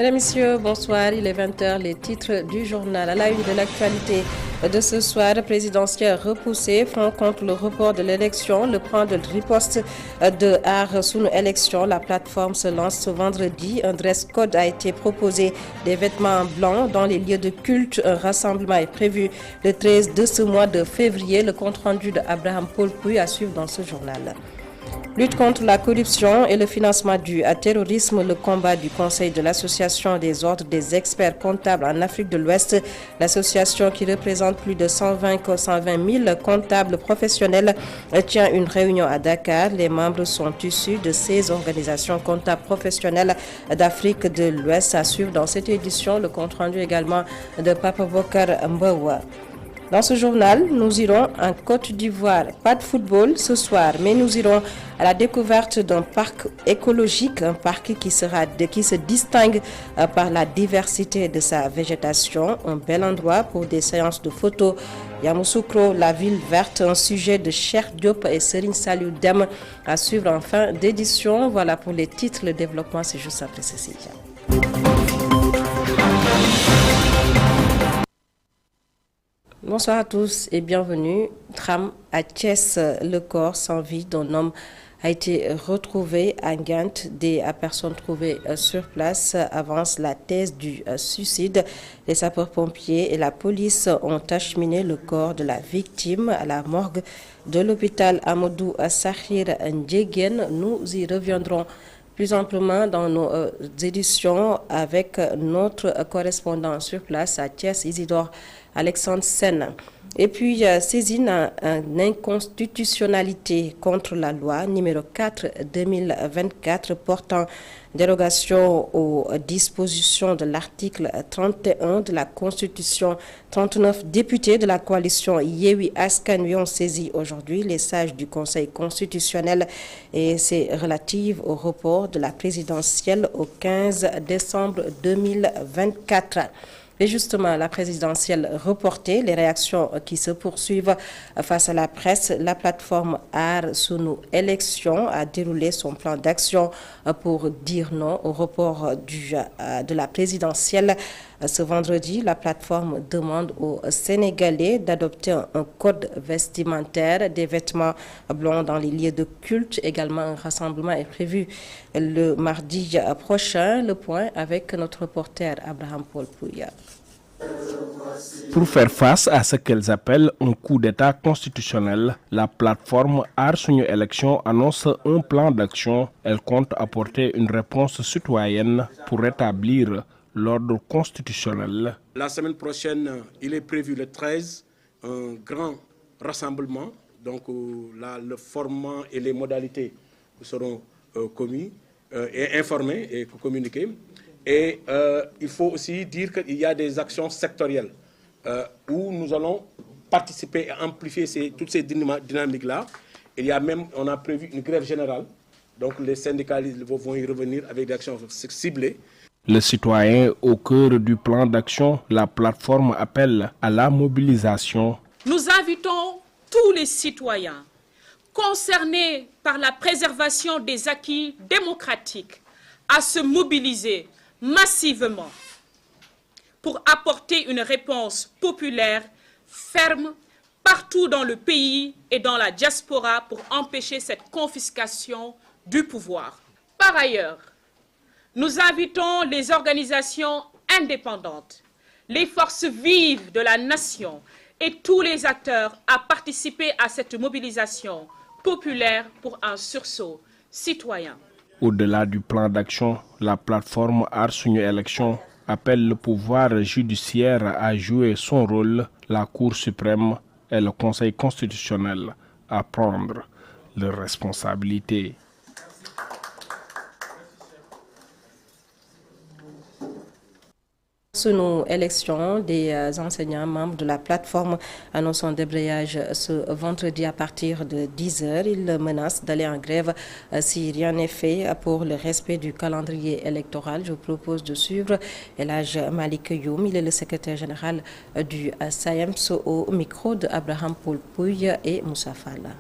Mesdames, Messieurs, bonsoir. Il est 20h, les titres du journal. À la une de l'actualité de ce soir, présidentielle repoussée, front contre le report de l'élection, le plan de riposte de Aar Sunu Élection. La plateforme se lance ce vendredi. Un dress code a été proposé, des vêtements blancs dans les lieux de culte. Un rassemblement est prévu le 13 de ce mois de février. Le compte-rendu de Abraham Paul Pouy à suivre dans ce journal. Lutte contre la corruption et le financement du terrorisme, le combat du Conseil de l'Association des ordres des experts comptables en Afrique de l'Ouest. L'association qui représente plus de 120 000 comptables professionnels tient une réunion à Dakar. Les membres sont issus de 16 organisations comptables professionnelles d'Afrique de l'Ouest. À suivre dans cette édition, le compte-rendu également de Papa Bokar Mbawa. Dans ce journal, nous irons en Côte d'Ivoire. Pas de football ce soir, mais nous irons à la découverte d'un parc écologique, un parc qui se distingue par la diversité de sa végétation. Un bel endroit pour des séances de photos. Yamoussoukro, la ville verte, un sujet de Cheikh Diop et Serine Saliou Dem à suivre en fin d'édition. Voilà pour les titres. Le développement, c'est juste après ceci. Bonsoir à tous et bienvenue. Drame à Thiès, le corps sans vie d'un homme a été retrouvé à Gant. Des personnes trouvées sur place avancent la thèse du suicide. Les sapeurs-pompiers et la police ont acheminé le corps de la victime à la morgue de l'hôpital Amadou Sakhir Ndiéguène. Nous y reviendrons plus amplement dans nos éditions avec notre correspondant sur place à Thiès, Isidore Alexandre Sen. Et puis, saisine en inconstitutionnalité contre la loi numéro 4/2024 portant dérogation aux dispositions de l'article 31 de la Constitution. 39 députés de la coalition Yewwi Askan Wi ont saisi aujourd'hui les sages du Conseil constitutionnel et c'est relative au report de la présidentielle au 15 décembre 2024. Et justement, la présidentielle reportée, les réactions qui se poursuivent face à la presse, la plateforme Aar Sunu Élection a déroulé son plan d'action pour dire non au report de la présidentielle. Ce vendredi, la plateforme demande aux Sénégalais d'adopter un code vestimentaire, des vêtements blancs dans les lieux de culte. Également, un rassemblement est prévu le mardi prochain. Le point avec notre reporter Abraham Paul Pouy. Pour faire face à ce qu'elles appellent un coup d'État constitutionnel, la plateforme Aar Sunu Élection annonce un plan d'action. Elle compte apporter une réponse citoyenne pour rétablir l'ordre constitutionnel. La semaine prochaine, il est prévu le 13, un grand rassemblement. Donc le format et les modalités seront commis et informés et communiqués. Et il faut aussi dire qu'il y a des actions sectorielles où nous allons participer et amplifier toutes ces dynamiques-là. On a prévu une grève générale. Donc les syndicalistes vont y revenir avec des actions ciblées. Le citoyen au cœur du plan d'action, la plateforme appelle à la mobilisation. Nous invitons tous les citoyens concernés par la préservation des acquis démocratiques à se mobiliser massivement pour apporter une réponse populaire ferme partout dans le pays et dans la diaspora pour empêcher cette confiscation du pouvoir. Par ailleurs, nous invitons les organisations indépendantes, les forces vives de la nation et tous les acteurs à participer à cette mobilisation populaire pour un sursaut citoyen. Au-delà du plan d'action, la plateforme Aar Sunu Élection appelle le pouvoir judiciaire à jouer son rôle, la Cour suprême et le Conseil constitutionnel à prendre leurs responsabilités. Sunu Élection, des enseignants membres de la plateforme annoncent un débrayage ce vendredi à partir de 10h. Ils menacent d'aller en grève si rien n'est fait pour le respect du calendrier électoral. Je vous propose de suivre Elhadj Malick Youm. Il est le secrétaire général du SAEMS au micro de Abraham Paul Pouy et Moussa Falla.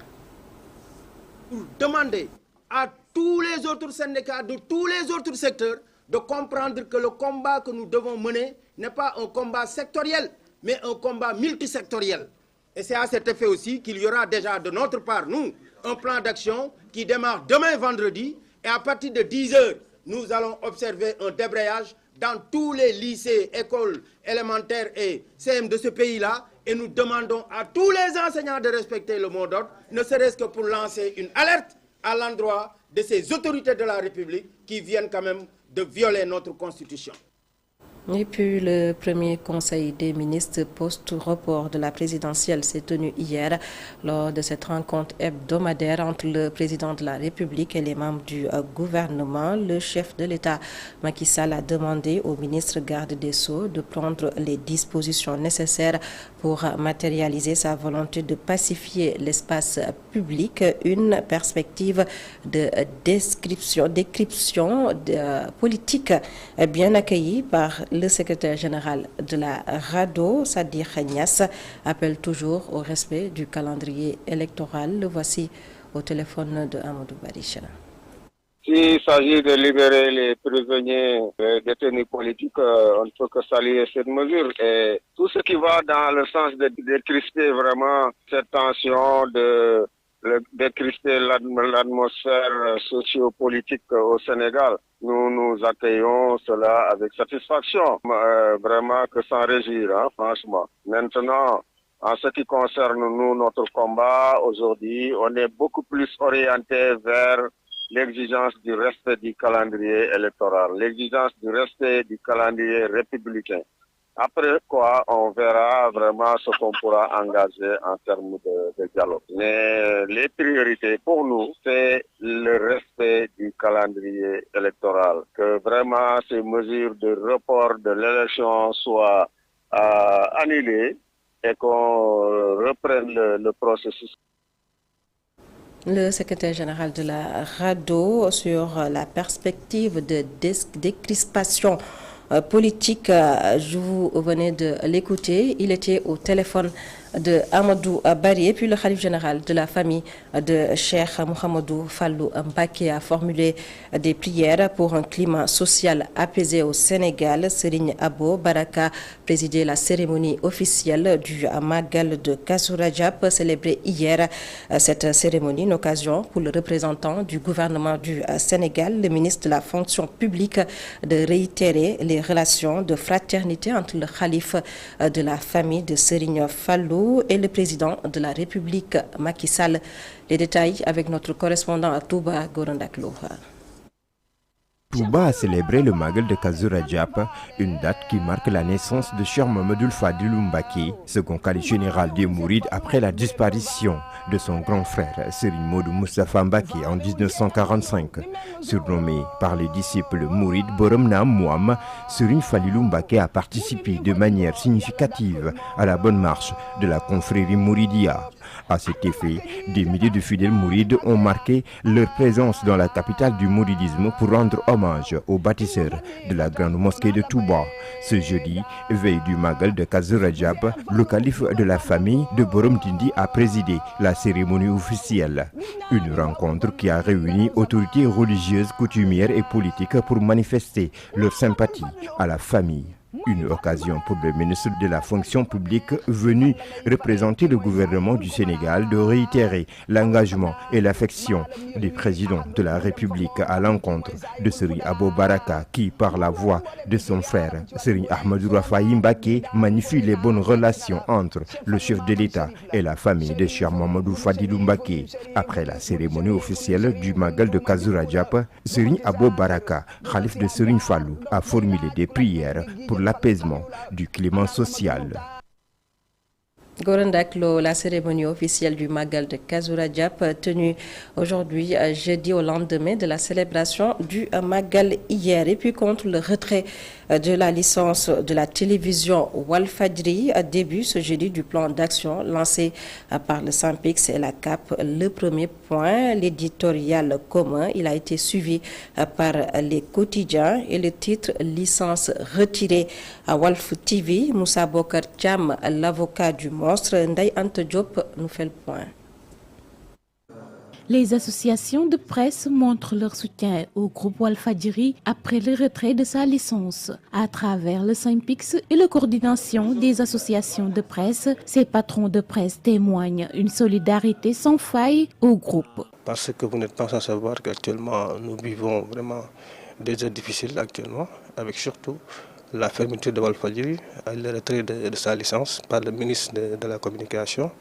Pour demander à tous les autres syndicats de tous les autres secteurs de comprendre que le combat que nous devons mener n'est pas un combat sectoriel, mais un combat multisectoriel. Et c'est à cet effet aussi qu'il y aura déjà de notre part, nous, un plan d'action qui démarre demain vendredi. Et à partir de 10 h, nous allons observer un débrayage dans tous les lycées, écoles élémentaires et CM de ce pays-là. Et nous demandons à tous les enseignants de respecter le mot d'ordre, ne serait-ce que pour lancer une alerte à l'endroit de ces autorités de la République qui viennent quand même de violer notre Constitution. Et puis le premier conseil des ministres post-report de la présidentielle s'est tenu hier lors de cette rencontre hebdomadaire entre le président de la République et les membres du gouvernement. Le chef de l'État, Macky Sall, a demandé au ministre garde des Sceaux de prendre les dispositions nécessaires pour matérialiser sa volonté de pacifier l'espace public, une perspective de décryption politique bien accueillie par le secrétaire général de la RADDHO, Sadi Niasse, appelle toujours au respect du calendrier électoral. Le voici au téléphone de Amadou Baricha. S'il s'agit de libérer les prisonniers détenus politiques, on ne peut que saluer cette mesure. Et tout ce qui va dans le sens de décrisper vraiment cette tension, de décrisper l'atmosphère socio-politique au Sénégal. Nous accueillons cela avec satisfaction, vraiment que s'en réjouir, hein, franchement. Maintenant, en ce qui concerne nous, notre combat, aujourd'hui, on est beaucoup plus orienté vers l'exigence du respect du calendrier électoral, l'exigence du respect du calendrier républicain. Après quoi, on verra vraiment ce qu'on pourra engager en termes de dialogue. Mais les priorités pour nous, c'est le respect du calendrier électoral. Que vraiment ces mesures de report de l'élection soient annulées et qu'on reprenne le processus. Le secrétaire général de la RADDHO sur la perspective de décrispation politique, vous venez de l'écouter. Il était au téléphone de Amadou Barry, puis le khalife général de la famille de Cheikh Mouhamadou Fallou Mbacké a formulé des prières pour un climat social apaisé au Sénégal. Serigne Abo Baraka présidait la cérémonie officielle du Magal de Kazu Rajab, célébrée hier. Cette cérémonie, une occasion pour le représentant du gouvernement du Sénégal, le ministre de la fonction publique, de réitérer les relations de fraternité entre le khalife de la famille de Serigne Fallou et le président de la République, Macky Sall. Les détails avec notre correspondant à Touba, Gorandaklo. Touba a célébré le Magal de Kazu Rajab, une date qui marque la naissance de Cheikh Mamadou Fadilou Mbacké, second calife général des Mourides après la disparition de son grand frère Serigne Modou Moustapha Mbacké en 1945. Surnommé par les disciples Mourides Borom Naam Mouam, Serigne Falilou Mbacké a participé de manière significative à la bonne marche de la confrérie Mouridia. À cet effet, des milliers de fidèles mourides ont marqué leur présence dans la capitale du mouridisme pour rendre hommage aux bâtisseurs de la grande mosquée de Touba. Ce jeudi, veille du Magal de Kazu Rajab, le calife de la famille de Borom Dindi a présidé la cérémonie officielle. Une rencontre qui a réuni autorités religieuses, coutumières et politiques pour manifester leur sympathie à la famille. Une occasion pour le ministre de la fonction publique venu représenter le gouvernement du Sénégal de réitérer l'engagement et l'affection du président de la République à l'encontre de Serigne Abo Baraka qui, par la voix de son frère Serigne Ahmadou Rafahi Mbacké, magnifie les bonnes relations entre le chef de l'État et la famille de Cheikh Mamadou Fadilou Mbacké. Après la cérémonie officielle du Magal de Kazu Rajab, Serigne Abo Baraka, khalife de Serigne Fallou, a formulé des prières pour l'apaisement du climat social. Gorandaklo, la cérémonie officielle du Magal de Kazu Rajab tenue aujourd'hui jeudi au lendemain de la célébration du Magal hier. Et puis contre le retrait de la licence de la télévision Walfadjri, début ce jeudi du plan d'action lancé par le SYNPICS et la CAP. Le premier point, l'éditorial commun, il a été suivi par les quotidiens et le titre licence retirée à Walf TV. Moussa Bokar Thiam, l'avocat du monstre, Ndeye Anta Diop nous fait le point. Les associations de presse montrent leur soutien au groupe Walfadjri après le retrait de sa licence. À travers le Synpics et la coordination des associations de presse, ces patrons de presse témoignent une solidarité sans faille au groupe. Parce que vous n'êtes pas sans savoir qu'actuellement nous vivons vraiment des heures difficiles actuellement, avec surtout la fermeture de Walfadjri, le retrait de sa licence par le ministre de la Communication.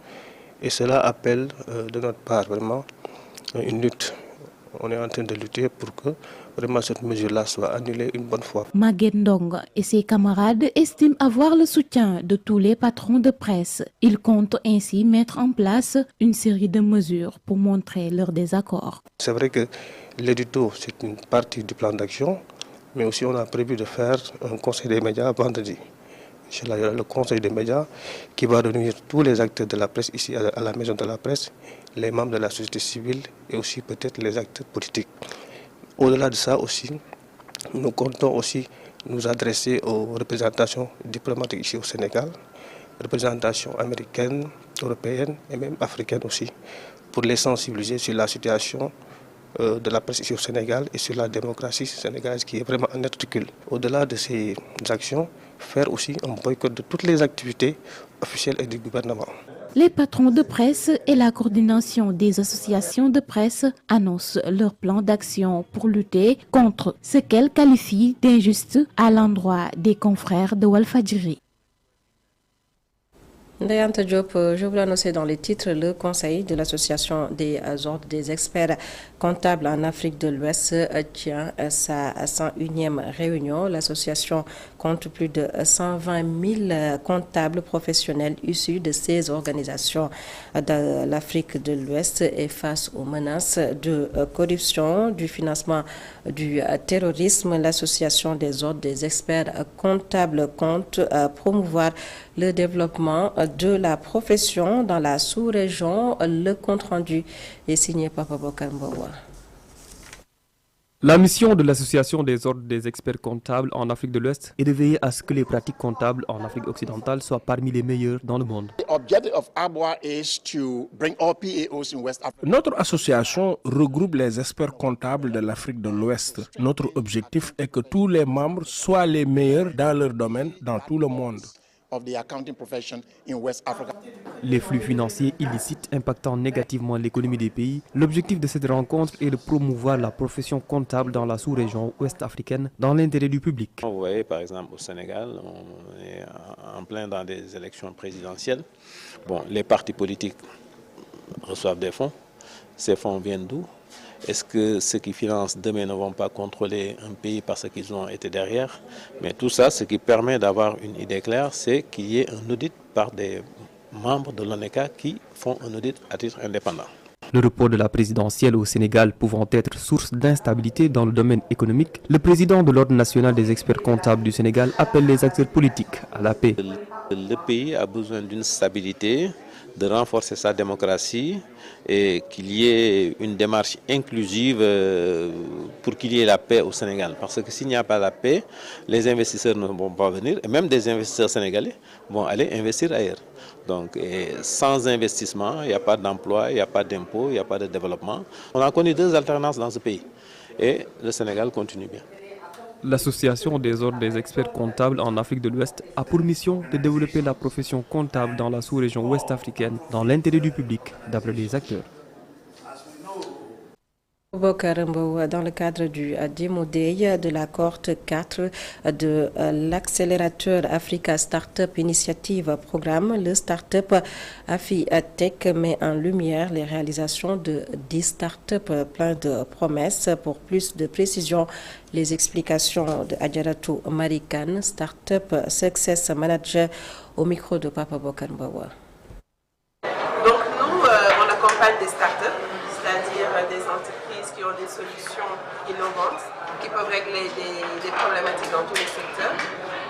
Et cela appelle de notre part vraiment une lutte. On est en train de lutter pour que vraiment cette mesure-là soit annulée une bonne fois. Maguette Ndong et ses camarades estiment avoir le soutien de tous les patrons de presse. Ils comptent ainsi mettre en place une série de mesures pour montrer leur désaccord. C'est vrai que l'édito, c'est une partie du plan d'action, mais aussi on a prévu de faire un conseil des médias vendredi. Il y a le conseil des médias qui va réunir tous les acteurs de la presse ici à la maison de la presse, les membres de la société civile et aussi peut-être les acteurs politiques. Au-delà de ça aussi, nous comptons aussi nous adresser aux représentations diplomatiques ici au Sénégal, représentations américaines, européennes et même africaines aussi, pour les sensibiliser sur la situation de la presse ici au Sénégal et sur la démocratie sénégalaise qui est vraiment un net recul. Au-delà de ces actions, faire aussi un boycott de toutes les activités officielles et du gouvernement. Les patrons de presse et la coordination des associations de presse annoncent leur plan d'action pour lutter contre ce qu'elles qualifient d'injuste à l'endroit des confrères de Walfadjri. Ndayanta Diop, je vous l'annonçais dans les titres, le Conseil de l'Association des ordres des experts comptables en Afrique de l'Ouest tient sa 101e réunion. L'association compte plus de 120 000 comptables professionnels issus de 16 organisations de l'Afrique de l'Ouest et face aux menaces de corruption, du financement du terrorisme. L'Association des ordres des experts comptables compte promouvoir le développement de la profession dans la sous-région. Le compte-rendu est signé par Papa Bokambawa. La mission de l'Association des ordres des experts comptables en Afrique de l'Ouest est de veiller à ce que les pratiques comptables en Afrique occidentale soient parmi les meilleures dans le monde. Notre association regroupe les experts comptables de l'Afrique de l'Ouest. Notre objectif est que tous les membres soient les meilleurs dans leur domaine dans tout le monde. Les flux financiers illicites impactant négativement l'économie des pays, l'objectif de cette rencontre est de promouvoir la profession comptable dans la sous-région ouest-africaine dans l'intérêt du public. Vous voyez par exemple au Sénégal, on est en plein dans des élections présidentielles. Bon, les partis politiques reçoivent des fonds. Ces fonds viennent d'où? Est-ce que ceux qui financent demain ne vont pas contrôler un pays parce qu'ils ont été derrière? Mais tout ça, ce qui permet d'avoir une idée claire, c'est qu'il y ait un audit par des membres de l'ONECA qui font un audit à titre indépendant. Le report de la présidentielle au Sénégal pouvant être source d'instabilité dans le domaine économique, le président de l'Ordre national des experts comptables du Sénégal appelle les acteurs politiques à la paix. Le pays a besoin d'une stabilité, de renforcer sa démocratie et qu'il y ait une démarche inclusive pour qu'il y ait la paix au Sénégal. Parce que s'il n'y a pas la paix, les investisseurs ne vont pas venir et même des investisseurs sénégalais vont aller investir ailleurs. Donc sans investissement, il n'y a pas d'emploi, il n'y a pas d'impôts, il n'y a pas de développement. On a connu 2 alternances dans ce pays et le Sénégal continue bien. L'Association des ordres des experts comptables en Afrique de l'Ouest a pour mission de développer la profession comptable dans la sous-région ouest-africaine dans l'intérêt du public, d'après les acteurs. Dans le cadre du Demo Day de la cohorte 4 de l'accélérateur Africa Startup Initiative Programme, le Startup AFI-Tech met en lumière les réalisations de 10 startups plein de promesses. Pour plus de précision, les explications de Adjaratou Marikan, Startup Success Manager, au micro de Papa Bokambawa. Donc nous, on accompagne des startups, c'est-à-dire des entreprises qui ont des solutions innovantes, qui peuvent régler des problématiques dans tous les secteurs.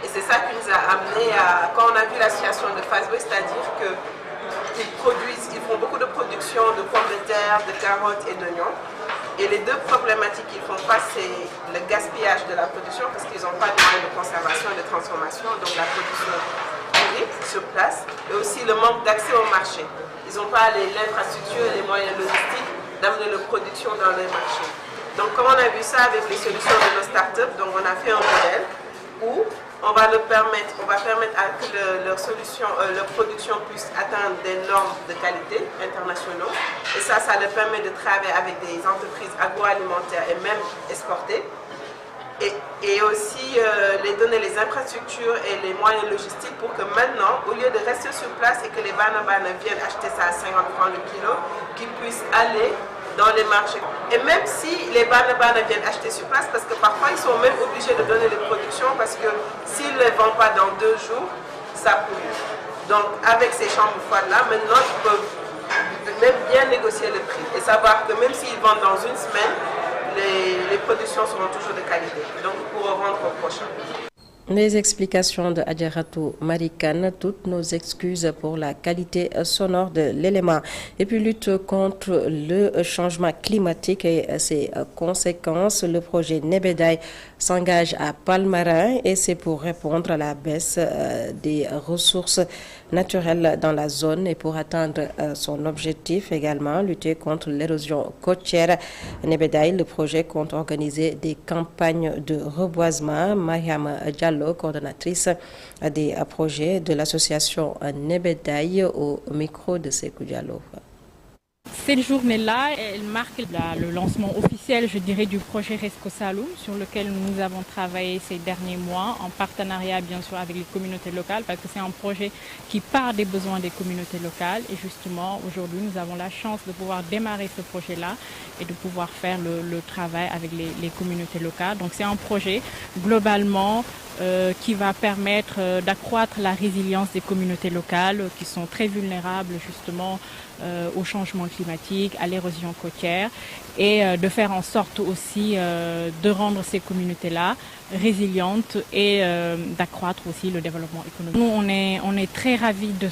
Et c'est ça qui nous a amené à, quand on a vu la situation de Fazway, c'est-à-dire qu'ils font beaucoup de production de pommes de terre, de carottes et d'oignons. Et les 2 problématiques qu'ils font face, c'est le gaspillage de la production, parce qu'ils n'ont pas de moyens de conservation et de transformation, donc la production pourrie sur place, et aussi le manque d'accès au marché. Ils n'ont pas l'infrastructure et les moyens logistiques d'amener leur production dans les marchés. Donc comme on a vu ça avec les solutions de nos startups, donc on a fait un modèle où on va permettre à que leur production puisse atteindre des normes de qualité internationaux. Et ça leur permet de travailler avec des entreprises agroalimentaires et même exporter. Et aussi les donner les infrastructures et les moyens logistiques pour que maintenant, au lieu de rester sur place et que les bananes viennent acheter ça à 50 francs le kilo, qu'ils puissent aller dans les marchés. Et même si les bananes viennent acheter sur place, parce que parfois ils sont même obligés de donner les productions parce que s'ils ne les vendent pas dans 2 jours, ça pollue. Donc avec ces chambres froides-là, maintenant ils peuvent même bien négocier le prix et savoir que même s'ils vendent dans une semaine, les productions seront toujours de qualité. Donc pour revendre au prochain. Les explications de Adjaratou Marikan, toutes nos excuses pour la qualité sonore de l'élément. Et puis lutte contre le changement climatique et ses conséquences. Le projet Nebedaï s'engage à Palmarin et c'est pour répondre à la baisse des ressources naturelles dans la zone et pour atteindre son objectif également, lutter contre l'érosion côtière. Nebedaï, le projet compte organiser des campagnes de reboisement. Mariam Diallo, coordonnatrice des projets de l'association Nebedaï, au micro de Sekou Diallo. Cette journée-là, elle marque le lancement officiel, je dirais, du projet Resco Saloum, sur lequel nous avons travaillé ces derniers mois, en partenariat bien sûr avec les communautés locales, parce que c'est un projet qui part des besoins des communautés locales. Et justement, aujourd'hui, nous avons la chance de pouvoir démarrer ce projet-là et de pouvoir faire le travail avec les communautés locales. Donc c'est un projet globalement qui va permettre d'accroître la résilience des communautés locales qui sont très vulnérables justement au changement climatique, à l'érosion côtière et de faire en sorte aussi de rendre ces communautés-là résilientes et d'accroître aussi le développement économique. Nous, on est très ravis de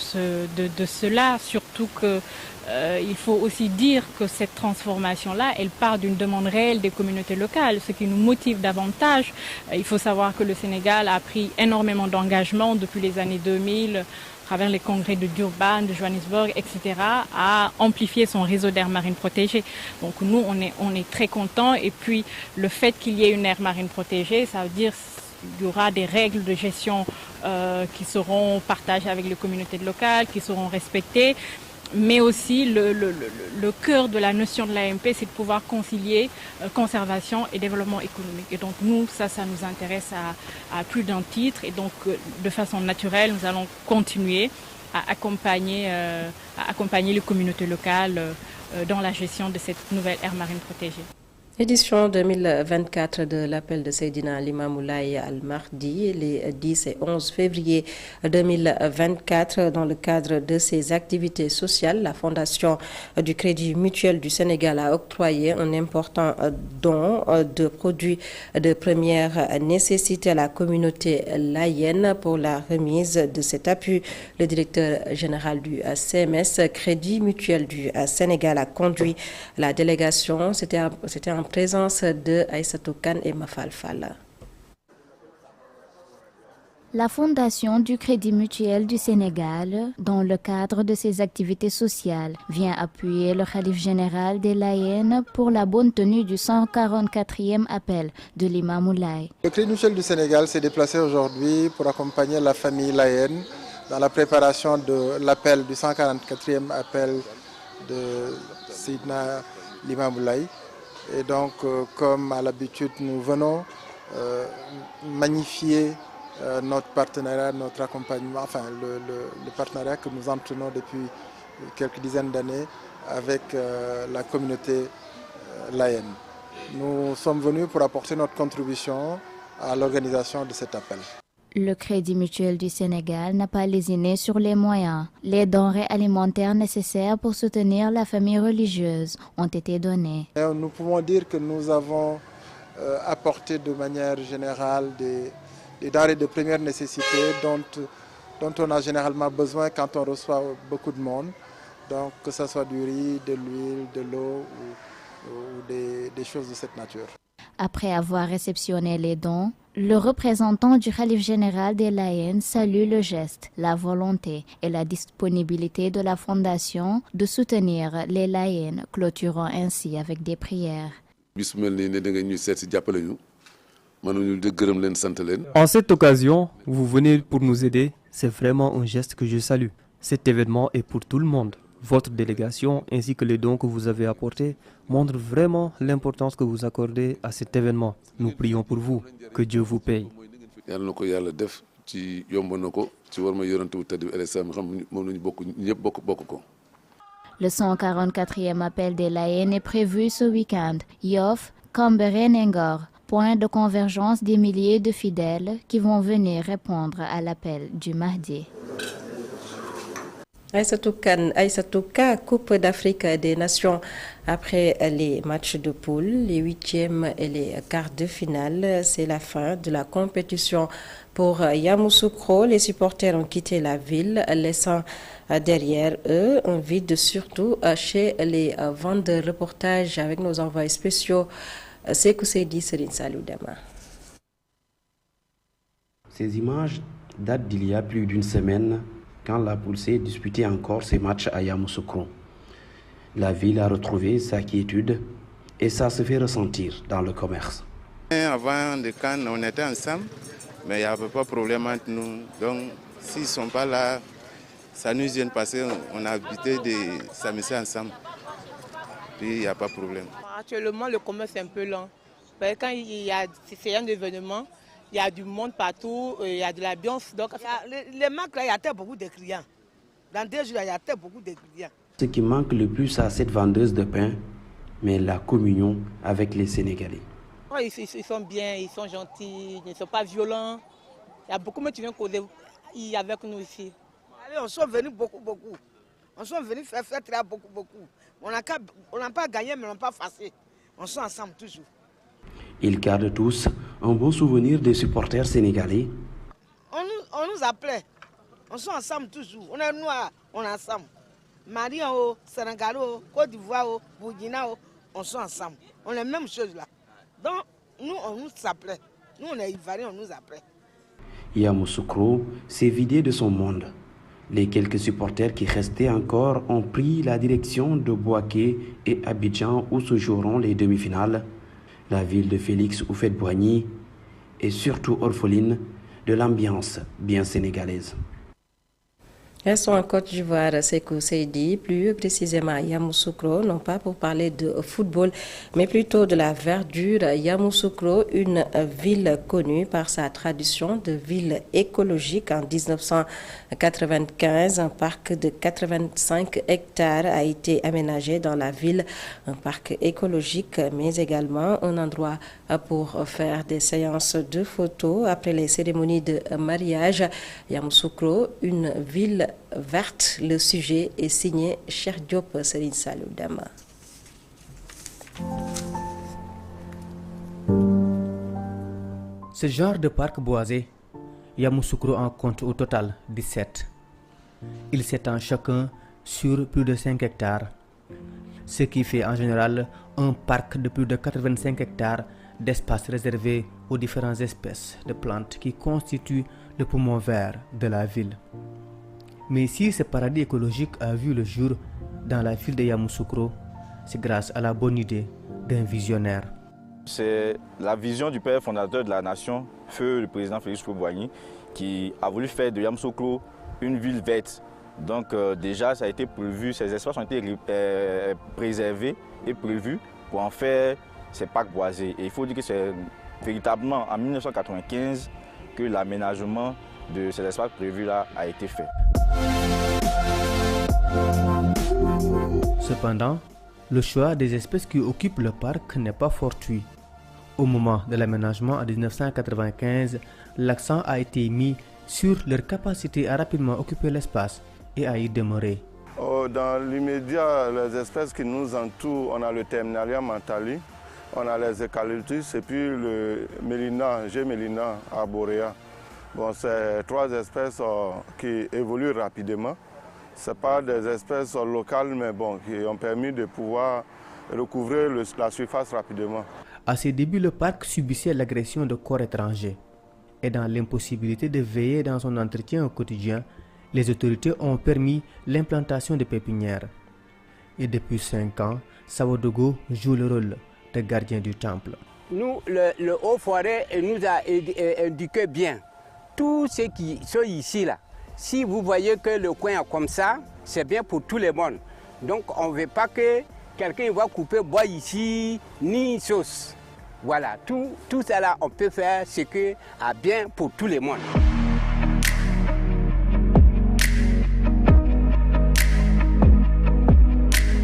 cela, surtout que il faut aussi dire que cette transformation-là, elle part d'une demande réelle des communautés locales, ce qui nous motive davantage. Il faut savoir que le Sénégal a pris énormément d'engagements depuis les années 2000, à travers les congrès de Durban, de Johannesburg, etc., à amplifier son réseau d'aires marines protégées. Donc nous, on est très contents. Et puis, le fait qu'il y ait une aire marine protégée, ça veut dire qu'il y aura des règles de gestion qui seront partagées avec les communautés locales, qui seront respectées. Mais aussi, le cœur de la notion de l'AMP, c'est de pouvoir concilier conservation et développement économique. Et donc nous, ça nous intéresse à plus d'un titre. Et donc, de façon naturelle, nous allons continuer à accompagner les communautés locales dans la gestion de cette nouvelle aire marine protégée. Édition 2024 de l'appel de Seydina Limamoulaye Al-Mahdi, les 10 et 11 février 2024. Dans le cadre de ses activités sociales, la Fondation du Crédit Mutuel du Sénégal a octroyé un important don de produits de première nécessité à la communauté layène. Pour la remise de cet appui, le directeur général du CMS, Crédit Mutuel du Sénégal, a conduit la délégation. C'était en présence de Aïssatou Kane et Mafal Fall. La Fondation du Crédit Mutuel du Sénégal, dans le cadre de ses activités sociales, vient appuyer le khalife général des Layènes pour la bonne tenue du 144e appel de l'Imam Moulaye. Le Crédit Mutuel du Sénégal s'est déplacé aujourd'hui pour accompagner la famille Layène dans la préparation de l'appel du 144e appel de Seydina l'Imam Moulaye. Et donc, comme à l'habitude, nous venons magnifier notre partenariat, notre accompagnement, enfin le partenariat que nous entretenons depuis quelques dizaines d'années avec la communauté layène. Nous sommes venus pour apporter notre contribution à l'organisation de cet appel. Le Crédit Mutuel du Sénégal n'a pas lésiné sur les moyens. Les denrées alimentaires nécessaires pour soutenir la famille religieuse ont été données. Nous pouvons dire que nous avons apporté de manière générale des denrées de première nécessité dont on a généralement besoin quand on reçoit beaucoup de monde. Donc que ce soit du riz, de l'huile, de l'eau ou des choses de cette nature. Après avoir réceptionné les dons, le représentant du Khalife général des Layènes salue le geste, la volonté et la disponibilité de la Fondation de soutenir les Layènes, clôturant ainsi avec des prières. En cette occasion, vous venez pour nous aider, c'est vraiment un geste que je salue. Cet événement est pour tout le monde. Votre délégation ainsi que les dons que vous avez apportés montrent vraiment l'importance que vous accordez à cet événement. Nous prions pour vous. Que Dieu vous paye. Le 144e appel des Layènes est prévu ce week-end. Yoff, Cambérène et Ngor, point de convergence des milliers de fidèles qui vont venir répondre à l'appel du Mahdi. Aïssatou Ka, Coupe d'Afrique des Nations. Après les matchs de poule, les huitièmes et les quarts de finale, c'est la fin de la compétition. Pour Yamoussoukro, les supporters ont quitté la ville, laissant derrière eux un vide, surtout chez les vendeurs. Reportage avec nos envoyés spéciaux, Sekou Seydi, Serine Saloudama. Ces images datent d'il y a plus d'une semaine, quand la Poulsé disputait encore ses matchs à Yamoussoukro. La ville a retrouvé sa quiétude et ça se fait ressentir dans le commerce. Avant de Cannes, on était ensemble, mais il n'y avait pas de problème entre nous. Donc, s'ils ne sont pas là, ça nous vient parce qu'on a habité de s'amuser ensemble. Puis, il n'y a pas de problème. Actuellement, le commerce est un peu lent. Quand il y a un événement, il y a du monde partout, il y a de l'ambiance. Donc, les marques, là, il y a beaucoup de clients. Dans 2 jours, il y a beaucoup de clients. Ce qui manque le plus à cette vendeuse de pain, mais la communion avec les Sénégalais. Oh, ils sont bien, ils sont gentils, ils ne sont pas violents. Il y a beaucoup de gens qui viennent causer avec nous ici. Allez, on sont venus beaucoup. On sont venus faire très beaucoup. On n'a pas gagné, mais on n'a pas fassé. On sont ensemble toujours. Ils gardent tous un bon souvenir des supporters sénégalais. On nous appelait. On sont ensemble toujours. On est noirs, on est ensemble. Mali, Sénégal, Côte d'Ivoire, Burkina, on sont ensemble. On a les mêmes choses là. Donc, nous, on nous appelait. Nous, on est Ivoiriens, on nous appelait. Yamoussoukro s'est vidé de son monde. Les quelques supporters qui restaient encore ont pris la direction de Bouaké et Abidjan où se joueront les demi-finales. La ville de Félix Houphouët-Boigny est surtout orpheline de l'ambiance bien sénégalaise. Restons en Côte d'Ivoire, Sekou Seydi, plus précisément à Yamoussoukro, non pas pour parler de football, mais plutôt de la verdure. Yamoussoukro, une ville connue par sa tradition de ville écologique. En 1995, un parc de 85 hectares a été aménagé dans la ville, un parc écologique, mais également un endroit pour faire des séances de photos après les cérémonies de mariage. Yamoussoukro, une ville verte. Le sujet est signé Cheikh Diop Serine Saloudama. Ce genre de parc boisé, Yamoussoukro en compte au total 17. Ils s'étendent chacun sur plus de 5 hectares, ce qui fait en général un parc de plus de 85 hectares d'espace réservé aux différentes espèces de plantes qui constituent le poumon vert de la ville. Mais si ce paradis écologique a vu le jour dans la ville de Yamoussoukro, c'est grâce à la bonne idée d'un visionnaire. C'est la vision du père fondateur de la nation, feu le président Félix Houphouët-Boigny, qui a voulu faire de Yamoussoukro une ville verte. Donc déjà, ça a été prévu, ces espaces ont été préservés et prévus pour en faire ces parcs boisés. Et il faut dire que c'est véritablement en 1995 que l'aménagement de ces espaces prévus-là a été fait. Cependant, le choix des espèces qui occupent le parc n'est pas fortuit. Au moment de l'aménagement en 1995, l'accent a été mis sur leur capacité à rapidement occuper l'espace et à y demeurer. Dans l'immédiat, les espèces qui nous entourent, on a le Terminalia mentali, on a les eucalyptus et puis le Mélina, G. Mélina arborea. Bon, c'est 3 espèces qui évoluent rapidement. Ce n'est pas des espèces locales, mais bon, qui ont permis de pouvoir recouvrir la surface rapidement. À ses débuts, le parc subissait l'agression de corps étrangers. Et dans l'impossibilité de veiller dans son entretien au quotidien, les autorités ont permis l'implantation de pépinières. Et depuis 5 ans, Sawadogo joue le rôle de gardien du temple. Nous, le haut forêt nous a indiqué bien tous ceux qui sont ici là. Si vous voyez que le coin est comme ça, c'est bien pour tout le monde. Donc on ne veut pas que quelqu'un va couper bois ici, ni sauce. Voilà, tout ça là, on peut faire ce qui est bien pour tout le monde.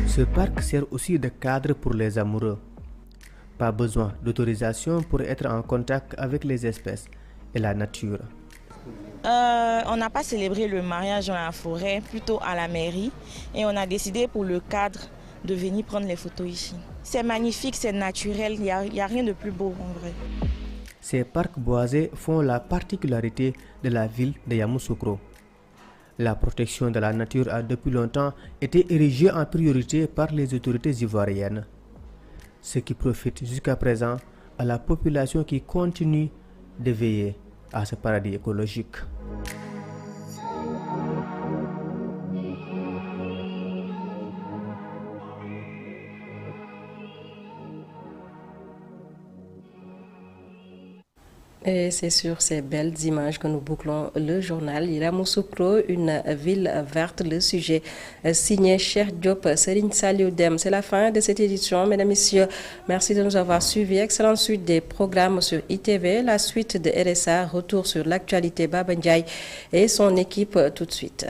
Ce parc sert aussi de cadre pour les amoureux. Pas besoin d'autorisation pour être en contact avec les espèces et la nature. On n'a pas célébré le mariage dans la forêt, plutôt à la mairie. Et on a décidé pour le cadre de venir prendre les photos ici. C'est magnifique, c'est naturel, il n'y a rien de plus beau en vrai. Ces parcs boisés font la particularité de la ville de Yamoussoukro. La protection de la nature a depuis longtemps été érigée en priorité par les autorités ivoiriennes. Ce qui profite jusqu'à présent à la population qui continue de veiller à ce paradis écologique. Et c'est sur ces belles images que nous bouclons le journal. Yamoussoukro, une ville verte, le sujet signé Cheikh Diop, Serigne Saliou Dème. C'est la fin de cette édition. Mesdames, Messieurs, merci de nous avoir suivis. Excellente suite des programmes sur ITV, la suite de RSA, retour sur l'actualité Baba Ndiaye et son équipe tout de suite.